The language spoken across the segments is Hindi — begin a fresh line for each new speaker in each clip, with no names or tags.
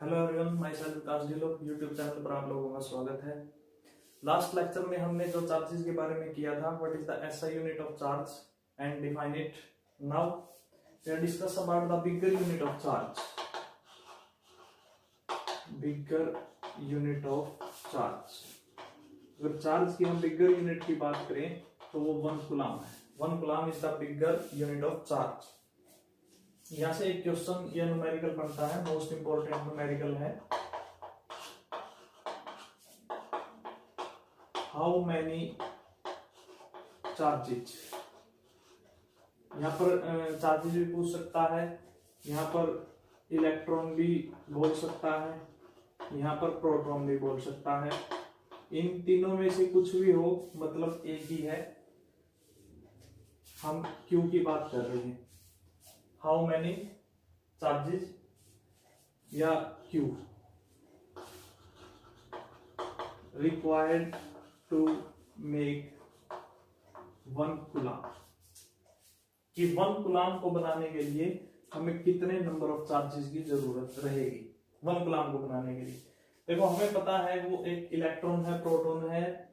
Hello everyone, my self Vikas Dhillon YouTube channel पर आप लोगों का स्वागत है। लास्ट लेक्चर में हमने जो चार्जेस के बारे में किया था, what is the SI unit of charge and define it. Now we are discuss about the bigger unit of charge. Bigger unit of charge, अगर चार्ज की हम बिगर यूनिट की बात करें तो वो 1 कूलम है। 1 coulomb is the bigger unit of charge. यहां से एक क्वेश्चन ये न्यूमेरिकल बनता है, मोस्ट इंपोर्टेंट न्यूमेरिकल है। हाउ मैनी चार्जेज, यहाँ पर चार्जेज भी पूछ सकता है, यहाँ पर इलेक्ट्रॉन भी बोल सकता है, यहाँ पर प्रोटॉन भी बोल सकता है। इन तीनों में से कुछ भी हो, मतलब एक ही है। हम क्यू की बात कर रहे हैं। हाउ मैनी चार्जेस या Q required to make 1 coulomb, कि 1 कूलम को बनाने के लिए हमें कितने नंबर ऑफ चार्जेस की जरूरत रहेगी 1 कूलम को बनाने के लिए। देखो, हमें पता है वो एक इलेक्ट्रॉन है, प्रोटॉन है,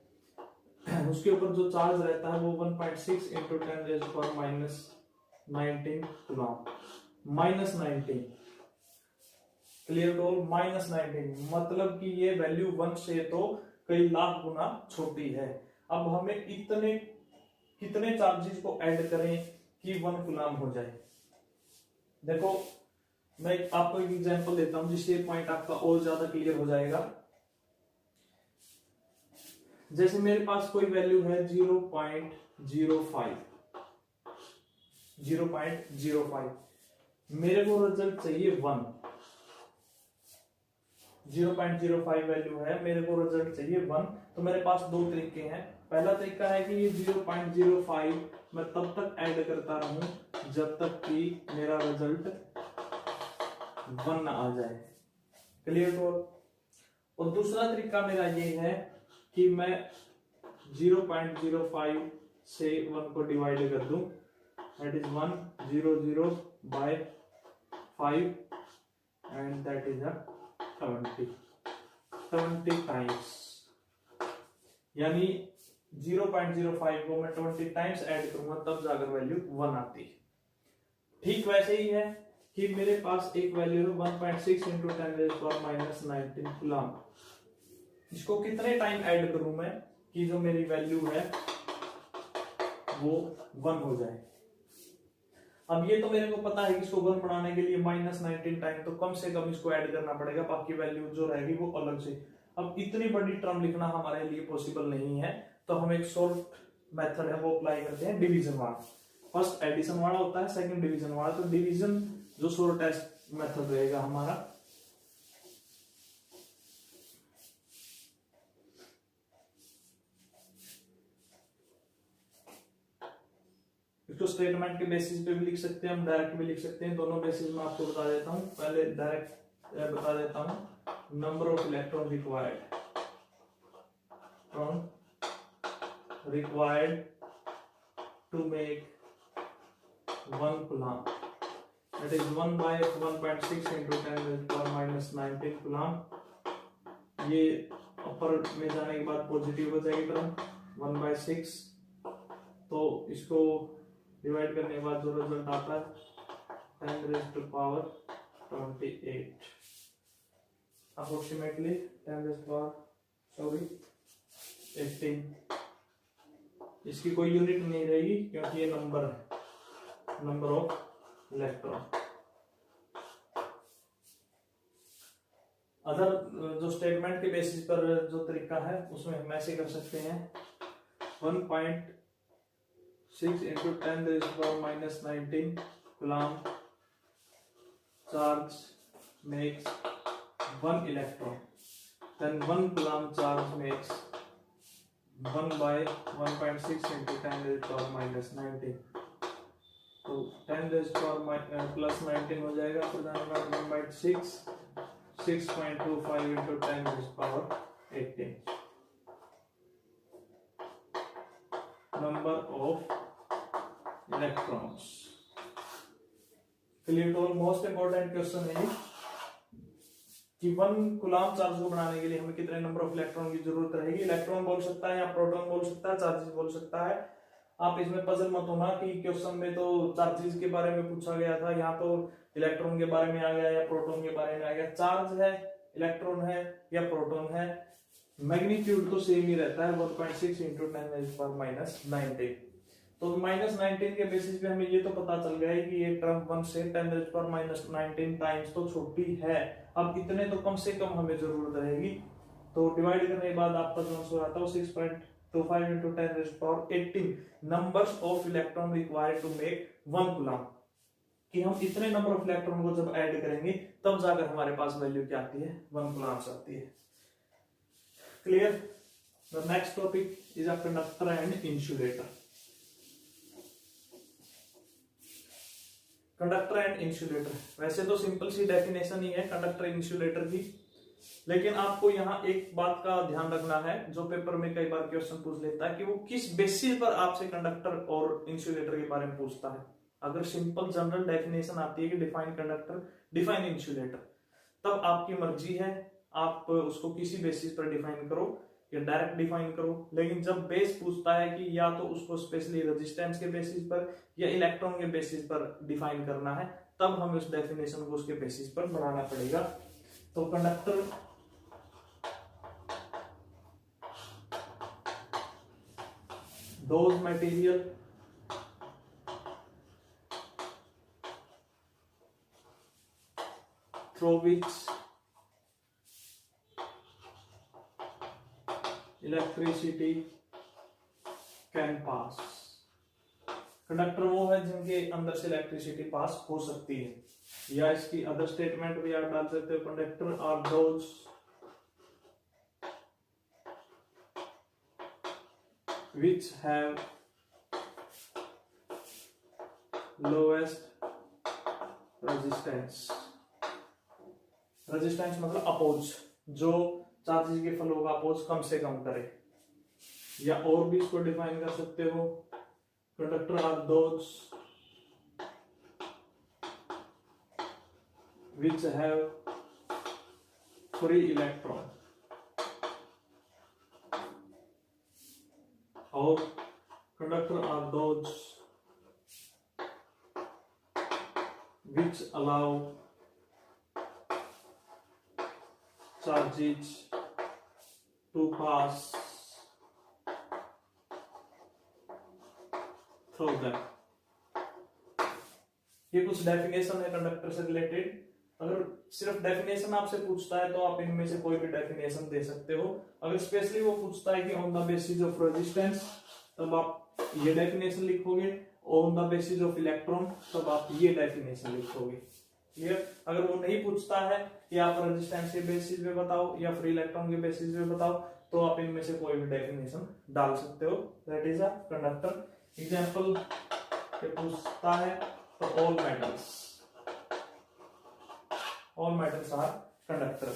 उसके ऊपर जो चार्ज रहता है वो 1.6 into 10⁻⁻19 coulomb. -19, clear to all. -19 मतलब कि ये वैल्यू 1 से तो कई लाख गुना छोटी है। अब हमें इतने कितने चार्जेस को ऐड करें कि 1 कूलम हो जाए। देखो, मैं आपको एक एग्जांपल देता हूं जिससे पॉइंट आपका और ज्यादा क्लियर हो जाएगा। जैसे मेरे पास कोई वैल्यू है 0.05, मेरे को रिजल्ट चाहिए 1। 0.05 वैल्यू है, मेरे को रिजल्ट चाहिए 1। तो मेरे पास दो तरीके हैं। पहला तरीका है कि ये 0.05 मैं तब तक ऐड करता रहूं जब तक कि मेरा रिजल्ट 1 ना आ जाए, क्लियर टू। और दूसरा तरीका मेरा ये है कि मैं 0.05 से 1 को डिवाइड कर दूं, that is 100 by 5 and that is a 20 times, यानी 0.05 को मैं 20 टाइम्स ऐड करूंगा तब जाकर वैल्यू 1 आती है। ठीक वैसे ही है कि मेरे पास एक वैल्यू है 1.6 इंटू 10⁻⁻19 कूलम। इसको कितने टाइम ऐड करूं मैं कि जो मेरी वैल्यू है वो 1 हो जाए। अब ये तो मेरे को पता है कि इसको 1 बनाने के लिए -19 टाइम तो कम से कम इसको ऐड करना पड़ेगा, बाकी वैल्यू जो रहेगी वो अलग से। अब इतनी बड़ी टर्म लिखना हमारे लिए पॉसिबल नहीं है, तो हम एक शॉर्ट मेथड है वो अप्लाई करते हैं, डिवीजन वाला। फर्स्ट एडिशन वाला होता है, सेकंड डिवीजन वाला। तो डिवीजन जो शॉर्टेस्ट मेथड रहेगा हमारा, इसको स्टेटमेंट के बेसिस पे भी लिख सकते हैं, हम डायरेक्ट भी लिख सकते हैं। दोनों बेसिस में आपको बता देता हूं। पहले डायरेक्ट बता देता हूं। Number of electron required to make 1 coulomb, that is 1 by 1.6 into 10⁻⁻19 coulomb. ये अपर में जाने के बाद पॉजिटिव हो जाएगी टर्म 1/6, तो इसको डिवाइड करने के बाद जो रिजल्ट आता है 10⁻28 अप्रोक्सीमेटली 18। इसकी कोई यूनिट नहीं रहेगी क्योंकि ये नंबर है, नंबर ऑफ इलेक्ट्रॉन। अदर जो स्टेटमेंट के बेसिस पर जो तरीका है उसमें हम ऐसे कर सकते हैं 1.6 into 10⁻⁻19 coulomb charge makes 1 electron, then 1 coulomb charge makes 1 by 1.6 into 10⁻⁻19। तो 10⁻+19 हो जाएगा, तो 1/6 6.25 into 10⁻18 number of electrons। Clear to all. Most important question है ये। कि 1 कूलम्ब चार्ज को बनाने के लिए हमें कितने नंबर ऑफ इलेक्ट्रॉन की जरूरत रहेगी। इलेक्ट्रॉन बोल सकता है या प्रोटॉन बोल सकता है, चार्जेस बोल सकता है। आप इसमें पजल मत होना कि क्वेश्चन में तो चार्जेस के बारे में पूछा गया था, यहाँ तो इलेक्ट्रॉन के बारे में आ गया या प्रोटॉन के बारे में आ गया। चार्ज है, इलेक्ट्रॉन है या प्रोटॉन है, मैग्नीट्यूड तो सेम ही रहता है 1.6 इंटू 10⁻⁻19। तो -19 के बेसिस पे हमें ये तो पता चल गया है कि ये टर्म 1 से 10⁻⁻19 टाइम्स तो छोटी है। अब इतने तो कम से कम हमें जरूरत रहेगी। तो डिवाइड करने के बाद आपका जो आंसर आता है 6.25 into 10⁻18 numbers of electron required to make 1 coulomb. कि हम इतने नंबर ऑफ इलेक्ट्रॉन को जब ऐड करेंगे तब जाकर हमारे पास वैल्यू क्या आती है, 1 कूलम्ब आती है। Clear? The next topic is a conductor and insulator. Conductor and insulator, वैसे तो सिंपल सी डेफिनेशन ही है कंडक्टर इंसुलेटर की, लेकिन आपको यहाँ एक बात का ध्यान रखना है जो पेपर में कई बार क्वेश्चन पूछ लेता है कि वो किस बेसिस पर आपसे कंडक्टर और इंसुलेटर के बारे में पूछता है। अगर सिंपल जनरल डेफिनेशन आती है कि डिफाइन कंडक्टर डिफाइन इंसुलेटर, तब आपकी मर्जी है, आप उसको किसी बेसिस पर डिफाइन करो या डायरेक्ट डिफाइन करो। लेकिन जब बेस पूछता है कि या तो उसको स्पेशली रेजिस्टेंस के बेसिस पर या इलेक्ट्रॉन के बेसिस पर डिफाइन करना है, तब हमें उस डेफिनेशन को उसके बेसिस पर बनाना पड़ेगा। तो conductor those material through which electricity can pass। Conductor वो है जिनके अंदर से इलेक्ट्रिसिटी पास हो सकती है, या इसकी अदर स्टेटमेंट भी आप डाल सकते हो, conductor are those which have lowest resistance। Resistance मतलब अपोज, जो चार्जेस के फ्लो का अपोज कम से कम करे। या और भी इसको डिफाइन कर सकते हो, conductor are those which have free electron, और conductor are those which allow charges to pass through them। ये कुछ डेफिनेशन है कंडक्टर से रिलेटेड। अगर सिर्फ डेफिनेशन आपसे पूछता है तो आप इनमें से कोई भी डेफिनेशन दे सकते हो। अगर स्पेशली वो पूछता है कि on the basis of resistance, तब आप ये डेफिनेशन लिखोगे। On the basis of electron, तब आप ये डेफिनेशन लिखोगे। क्लियर? अगर वो नहीं पूछता है कि आप रेजिस्टेंस के बेसिस पे बताओ या फ्री इलेक्ट्रॉन के बेसिस पे बताओ, तो आप इनमें से कोई भी डेफिनेशन डाल सकते हो। That is a conductor. Example के पूछता है तो all metals are conductor।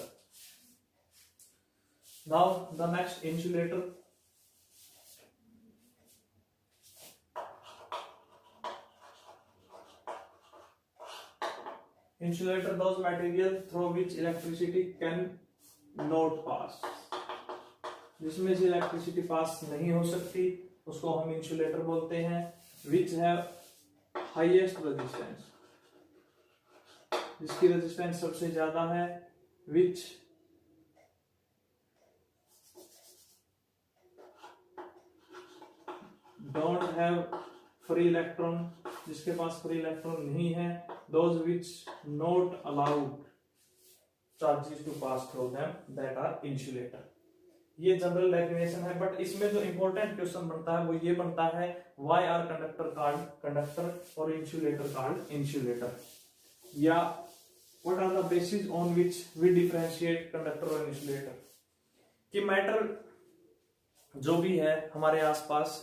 Now the next insulator। Insulator those material through which electricity can not pass। जिसमें से इलेक्ट्रिसिटी पास नहीं हो सकती उसको हम इंसुलेटर बोलते हैं। Which have highest resistance, जिसकी रेजिस्टेंस सबसे ज्यादा है। Which don't have free electron, जिसके पास फ्री इलेक्ट्रॉन नहीं है। Those which not allowed charges to pass through them, that are insulator। ये जनरल डेफिनेशन है, बट इसमें जो इंपॉर्टेंट क्वेश्चन बनता है वो ये बनता है, why are conductor called conductor और इंसुलेटर कॉल्ड इंसुलेटर, या what are the basis on which we differentiate conductor और इंसुलेटर। कि मैटर जो भी है हमारे आसपास,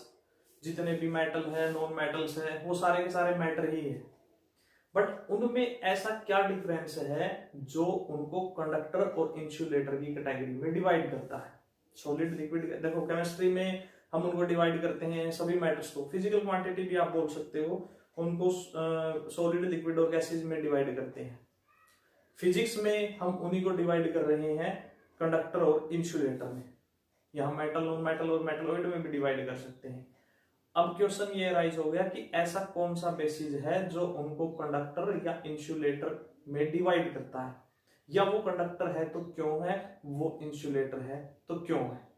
जितने भी मेटल है, नॉन मेटल्स है, वो सारे के सारे मैटर ही है, बट उनमें ऐसा क्या डिफरेंस है जो उनको कंडक्टर और इंसुलेटर की कैटेगरी में डिवाइड करता है। सॉलिड लिक्विड, देखो केमिस्ट्री में हम उनको डिवाइड करते हैं सभी मेटल्स को। फिजिकल क्वांटिटी भी आप बोल सकते हो, उनको सॉलिड लिक्विड और गैसेज में डिवाइड करते हैं। फिजिक्स में हम उन्हीं को डिवाइड कर रहे हैं कंडक्टर और इंसुलेटर में, यहाँ मेटल और मेटल और मेटलॉइड में भी डिवाइड कर सकते हैं। अब क्वेश्चन ये राइज हो गया कि ऐसा कौन सा बेसिस है जो उनको कंडक्टर या इंसुलेटर में डिवाइड करता है, या वो कंडक्टर है तो क्यों है, वो इंसुलेटर है तो क्यों है।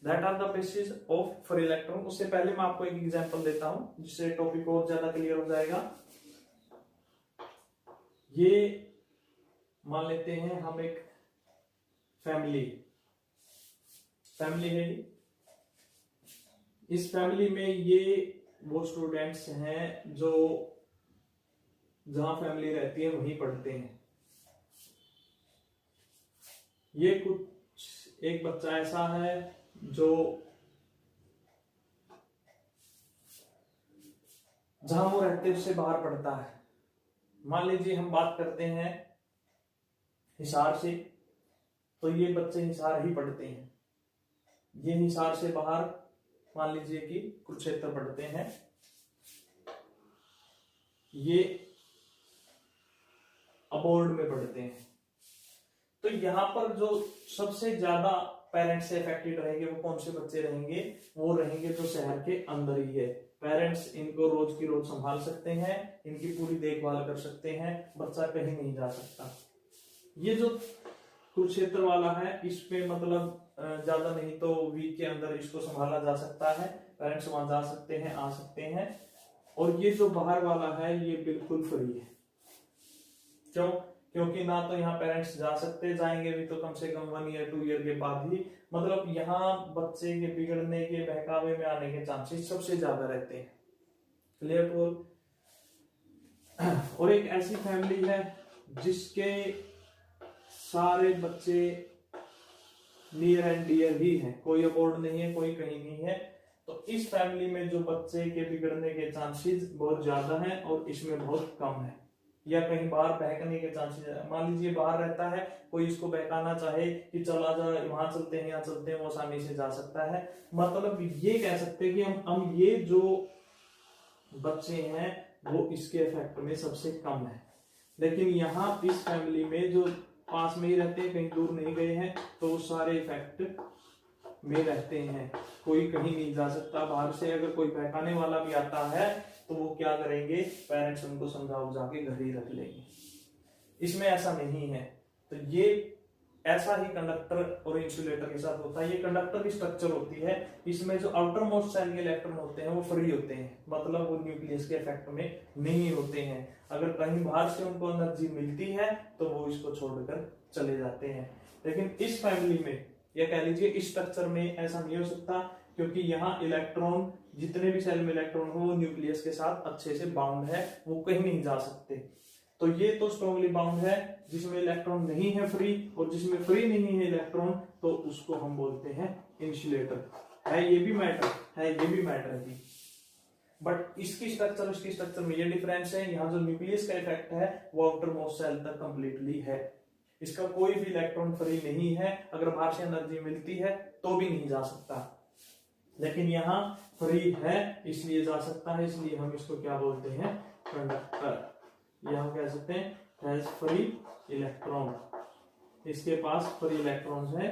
That are the basis of free electron. उससे पहले मैं आपको एक एग्जांपल देता हूं जिससे टॉपिक और ज्यादा क्लियर हो जाएगा। ये मान लेते हैं हम एक फैमिली है, इस फैमिली में ये वो स्टूडेंट्स हैं जो जहां फैमिली रहती है वहीं पढ़ते हैं। ये कुछ एक बच्चा ऐसा है जो जहां वो रहते हैं उससे बाहर पढ़ता है। मान लीजिए हम बात करते हैं हिसार से, तो ये बच्चे हिसार ही पढ़ते हैं। ये हिसार से बाहर मान लीजिए कि कुरुक्षेत्र पढ़ते हैं। ये अबोर्ड में पढ़ते हैं। तो यहां पर जो सबसे ज्यादा पेरेंट्स से अफेक्टेड रहेंगे वो कौन से बच्चे रहेंगे, वो रहेंगे जो शहर के अंदर ही है। पेरेंट्स इनको रोज की रोज संभाल सकते हैं, इनकी पूरी देखभाल कर सकते हैं, बच्चा कहीं नहीं जा सकता। ये जो कुरुक्षेत्र वाला है इसमें मतलब ज्यादा नहीं तो वीक के अंदर इसको संभाला जा सकता है, पेरेंट्स वहां जा सकते हैं, आ सकते हैं। और ये जो बाहर वाला है ये बिल्कुल फ्री है। क्यों? क्योंकि ना तो यहाँ पेरेंट्स जा सकते, जाएंगे भी तो कम से कम 1 ईयर 2 ईयर के बाद ही, मतलब यहाँ बच्चे के बिगड़ने के बहकावे में आने के चांसेस सबसे ज्यादा रहते हैं। Clear to all? और एक ऐसी फैमिली है जिसके सारे बच्चे नियर एंड डियर ही हैं, कोई अबोर्ड नहीं है, कोई कहीं नहीं है। तो इस फैमिली में जो बच्चे के बिगड़ने के चांसेस बहुत ज्यादा हैं और इसमें बहुत कम है, या कहीं बाहर बहकने के चांसेस। मान लीजिए बाहर रहता है, कोई इसको बहकाना चाहे कि चला जा, वहां चलते हैं, यहाँ चलते हैं, वो आसानी से जा सकता है। मतलब ये कह सकते हैं कि हम ये जो बच्चे हैं वो इसके इफेक्ट में सबसे कम है। लेकिन यहाँ इस फैमिली में जो पास में ही रहते हैं, कहीं दूर नहीं गए हैं, तो सारे इफेक्ट में रहते हैं, कोई कहीं नहीं जा सकता। बाहर से अगर कोई बहकाने वाला भी आता है तो वो क्या करेंगे, पेरेंट्स उनको समझा बुझा के घर ही रख लेंगे। इसमें ऐसा नहीं है। तो ये ऐसा ही कंडक्टर और इंसुलेटर के साथ होता है। ये कंडक्टर की स्ट्रक्चर होती है, इसमें जो आउटर मोस्ट सेल के इलेक्ट्रॉन होते हैं वो फ्री होते हैं, मतलब वो न्यूक्लियस के इफेक्ट में नहीं होते हैं। अगर कहीं बाहर से उनको एनर्जी मिलती है तो वो इसको छोड़कर चले जाते हैं। लेकिन इस फैमिली में या कह लीजिए इस स्ट्रक्चर में ऐसा नहीं हो सकता, क्योंकि यहाँ इलेक्ट्रॉन, जितने भी सेल में इलेक्ट्रॉन हो वो न्यूक्लियस के साथ अच्छे से बाउंड है, वो कहीं नहीं जा सकते। तो ये तो स्ट्रॉन्गली बाउंड है। जिसमें इलेक्ट्रॉन नहीं है फ्री, और जिसमें फ्री नहीं है इलेक्ट्रॉन, तो उसको हम बोलते हैं इंसुलेटर। है ये भी मैटर है, ये भी मैटर है। बट इसकी स्ट्रक्चर उसकी स्ट्रक्चर में ये डिफरेंस है। यहाँ जो न्यूक्लियस का इफेक्ट है वो आउटर मोस्ट सेल तक कंप्लीटली है, इसका कोई भी इलेक्ट्रॉन फ्री नहीं है। अगर बाहर से एनर्जी मिलती है तो भी नहीं जा सकता, लेकिन यहाँ फ्री है इसलिए जा सकता है। इसलिए हम इसको क्या बोलते हैं, कंडक्टर। यहाँ कह सकते हैं हैज फ्री इलेक्ट्रॉन, इसके पास फ्री इलेक्ट्रॉन्स है,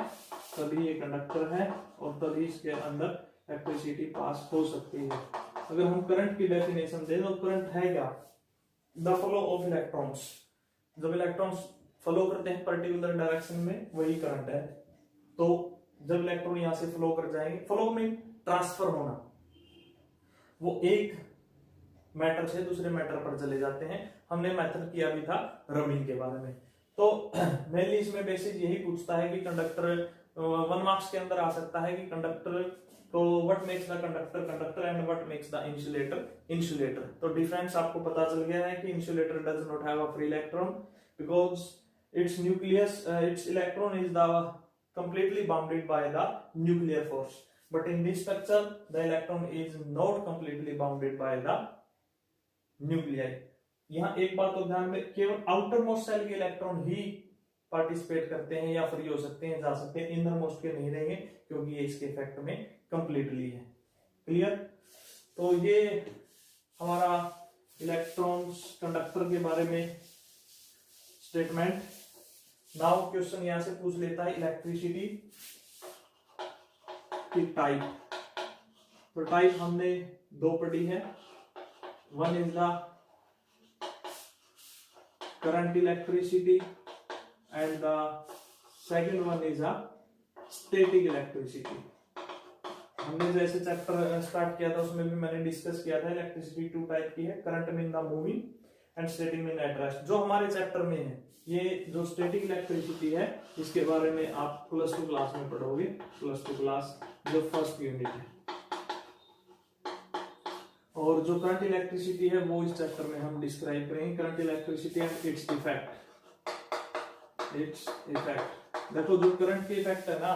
तभी ये कंडक्टर है और तभी इसके अंदर इलेक्ट्रिसिटी पास हो सकती है। अगर हम करंट की डेफिनेशन दें तो करंट है क्या, द फ्लो ऑफ इलेक्ट्रॉन्स। जब इलेक्ट्रॉन्स फ्लो करते हैं पर्टिकुलर डायरेक्शन में वही करंट है। तो जब इलेक्ट्रॉन यहां से फ्लो कर जाएंगे, फ्लो में ट्रांसफर होना, वो एक मैटर से दूसरे मैटर पर चले जाते हैं। हमने मेथड किया भी था रमिंग के बारे में। तो मेनली इसमें बेसिक यही पूछता है कि कंडक्टर 1 मार्क्स के अंदर आ सकता है कि कंडक्टर तो what makes the conductor conductor and what makes the insulator insulator. तो डिफरेंस आपको पता चल गया है कि insulator does not have a free electron because its nucleus its electron is the completely bounded by the nuclear force, but in this structure the electron is not completely bounded by the nuclei। यहाँ एक बात तो ध्यान में, केवल आउटर मोस्ट सेल के इलेक्ट्रॉन ही पार्टिसिपेट करते हैं या फ्री हो सकते हैं, जा सकते हैं, इनर मोस्ट के नहीं रहेंगे क्योंकि ये इसके इफेक्ट में कंप्लीटली है। क्लियर? तो ये हमारा इलेक्ट्रॉन्स कंडक्टर के बारे में स्टेटमेंट नाउ क्वेश्चन यहां से पूछ लेता है इलेक्ट्रिसिटी की टाइप। तो टाइप हमने दो पढ़ी है, one is the current electricity and the second one is a static electricity. हमने जैसे चैप्टर स्टार्ट किया था उसमें भी मैंने डिस्कस किया था इलेक्ट्रिसिटी टू टाइप की है, current mean the moving and static mean at rest. जो हमारे चैप्टर में है ये जो स्टैटिक इलेक्ट्रिसिटी है इसके बारे में आप +2 क्लास में पढ़ोगे, +2 क्लास जो फर्स्ट यूनिट है। और जो करंट इलेक्ट्रिसिटी है वो इस चैप्टर में हम डिस्क्राइब करेंगे, current electricity and its effect. Its effect देखो, जो करंट के इफेक्ट है ना,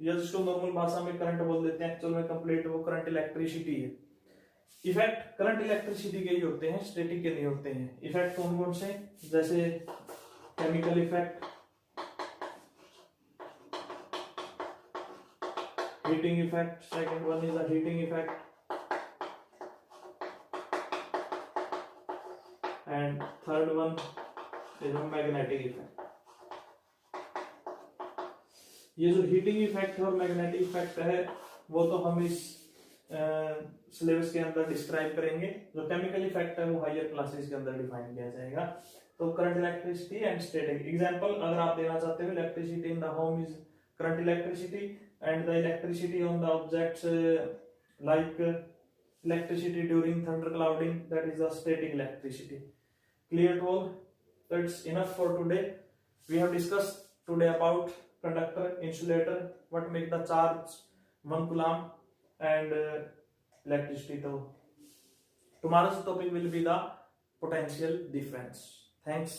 या जिसको नॉर्मल भाषा में करंट बोल देते हैं, एक्चुअल में कंप्लीट वो करंट इलेक्ट्रिसिटी है। इफेक्ट करंट इलेक्ट्रिसिटी के ही होते हैं, स्टैटिक के नहीं होते हैं। इफेक्ट कौन कौन से, जैसे chemical effect, heating effect, second one is the heating effect, and third one is magnetic effect. ये जो हीटिंग इफेक्ट और मैग्नेटिक इफेक्ट है वो तो हम इस सिलेबस के अंदर डिस्क्राइब करेंगे। जो केमिकल इफेक्ट है वो हायर क्लासेस के अंदर डिफाइन किया जाएगा। तो current electricity and static example अगर आप देना चाहते हो, electricity in the home is current electricity and the electricity on the objects like electricity during thunder clouding, that is the static electricity. Clear to all? That's enough for today. We have discussed today about conductor, insulator, what make the charge 1 coulomb and electricity. So tomorrow's topic will be the potential difference. Thanks.